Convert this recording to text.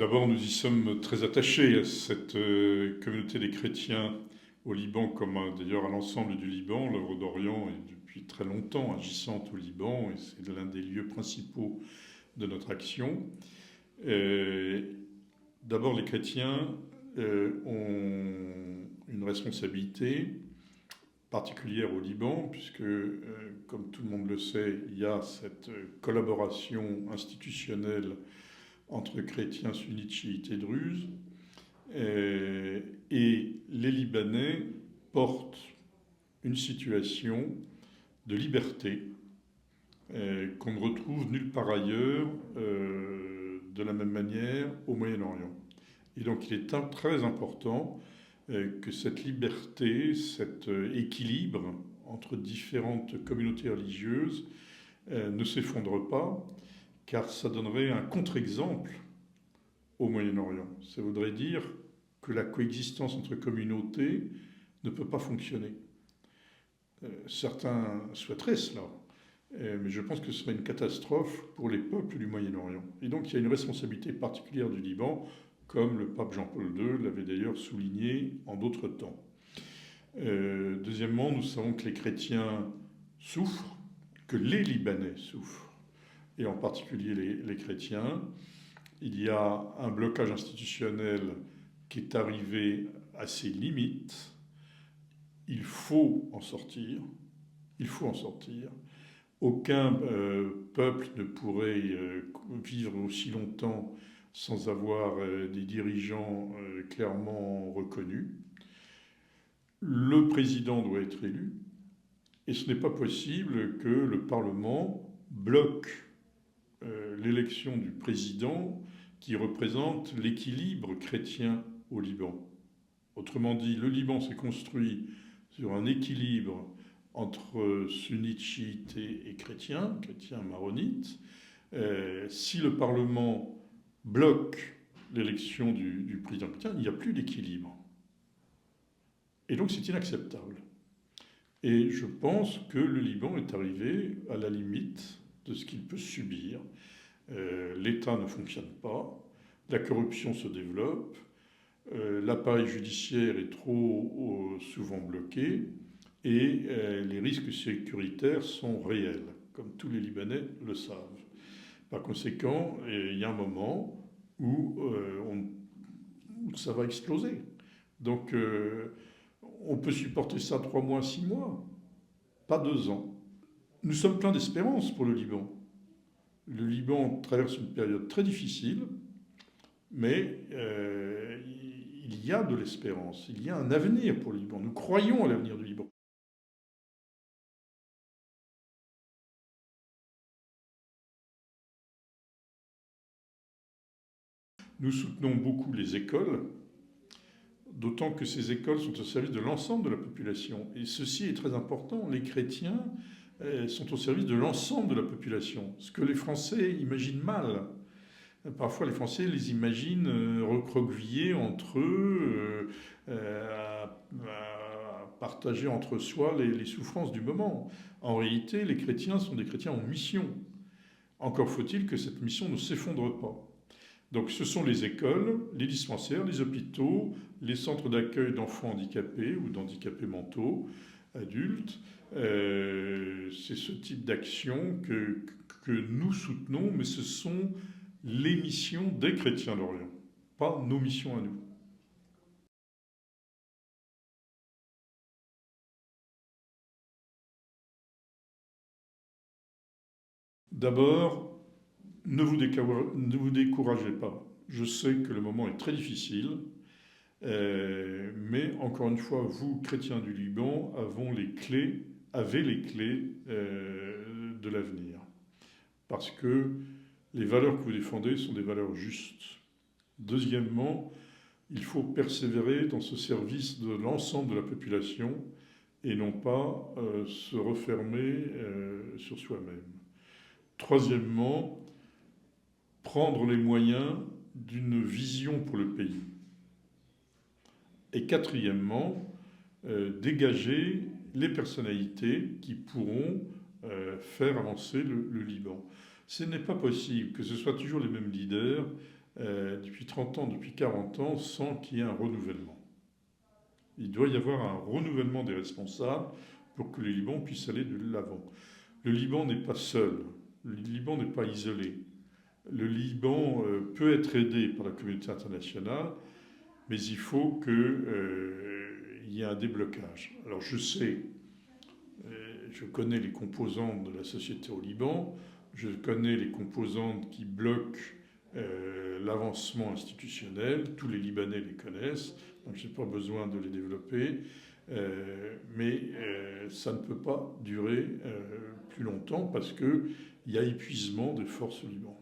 D'abord, nous y sommes très attachés à cette communauté des chrétiens au Liban, comme d'ailleurs à l'ensemble du Liban. L'œuvre d'Orient est depuis très longtemps agissante au Liban et c'est l'un des lieux principaux de notre action. Euh, D'abord, les chrétiens ont une responsabilité particulière au Liban, puisque, comme tout le monde le sait, il y a cette collaboration institutionnelle entre chrétiens sunnites, chiites et druzes. Et les Libanais portent une situation de liberté qu'on ne retrouve nulle part ailleurs de la même manière au Moyen-Orient. Et donc il est très important que cette liberté, cet équilibre entre différentes communautés religieuses ne s'effondre pas, car ça donnerait un contre-exemple au Moyen-Orient. Ça voudrait dire que la coexistence entre communautés ne peut pas fonctionner. Certains souhaiteraient cela, mais je pense que ce serait une catastrophe pour les peuples du Moyen-Orient. Et donc il y a une responsabilité particulière du Liban, comme le pape Jean-Paul II l'avait d'ailleurs souligné en d'autres temps. Deuxièmement, nous savons que les chrétiens souffrent, que les Libanais souffrent, et en particulier les chrétiens. Il y a un blocage institutionnel qui est arrivé à ses limites. Il faut en sortir. Il faut en sortir. Aucun peuple ne pourrait vivre aussi longtemps sans avoir des dirigeants clairement reconnus. Le président doit être élu. Et ce n'est pas possible que le Parlement bloque l'élection du président qui représente l'équilibre chrétien au Liban. Autrement dit, le Liban s'est construit sur un équilibre entre sunnites, chiites et chrétiens maronites. Si le Parlement bloque l'élection du président chrétien, il n'y a plus d'équilibre. Et donc c'est inacceptable. Et je pense que le Liban est arrivé à la limite de ce qu'il peut subir. L'État ne fonctionne pas, la corruption se développe, l'appareil judiciaire est trop souvent bloqué et les risques sécuritaires sont réels, comme tous les Libanais le savent. Par conséquent, il y a un moment où ça va exploser. Donc on peut supporter ça 3 mois, 6 mois, pas 2 ans. Nous sommes pleins d'espérance pour le Liban. Le Liban traverse une période très difficile, mais il y a de l'espérance, il y a un avenir pour le Liban. Nous croyons à l'avenir du Liban. Nous soutenons beaucoup les écoles, d'autant que ces écoles sont au service de l'ensemble de la population. Et ceci est très important. Les chrétiens sont au service de l'ensemble de la population. Ce que les Français imaginent mal. Parfois, les Français les imaginent recroquevillés entre eux, à partager entre soi les souffrances du moment. En réalité, les chrétiens sont des chrétiens en mission. Encore faut-il que cette mission ne s'effondre pas. Donc ce sont les écoles, les dispensaires, les hôpitaux, les centres d'accueil d'enfants handicapés ou d'handicapés mentaux, adultes. C'est ce type d'action que nous soutenons, mais ce sont les missions des chrétiens d'Orient, pas nos missions à nous. D'abord, ne vous découragez pas. Je sais que le moment est très difficile, mais encore une fois, vous, chrétiens du Liban, avez les clés de l'avenir. Parce que les valeurs que vous défendez sont des valeurs justes. Deuxièmement, il faut persévérer dans ce service de l'ensemble de la population et non pas se refermer sur soi-même. Troisièmement, prendre les moyens d'une vision pour le pays. Et quatrièmement, dégager les personnalités qui pourront faire avancer le Liban. Ce n'est pas possible que ce soit toujours les mêmes leaders depuis 30 ans, depuis 40 ans, sans qu'il y ait un renouvellement. Il doit y avoir un renouvellement des responsables pour que le Liban puisse aller de l'avant. Le Liban n'est pas seul, le Liban n'est pas isolé. Le Liban peut être aidé par la communauté internationale, mais il faut qu'il y ait un déblocage. Alors je sais, je connais les composantes de la société au Liban, je connais les composantes qui bloquent l'avancement institutionnel, tous les Libanais les connaissent, donc je n'ai pas besoin de les développer, mais ça ne peut pas durer plus longtemps parce qu'il y a épuisement des forces au Liban.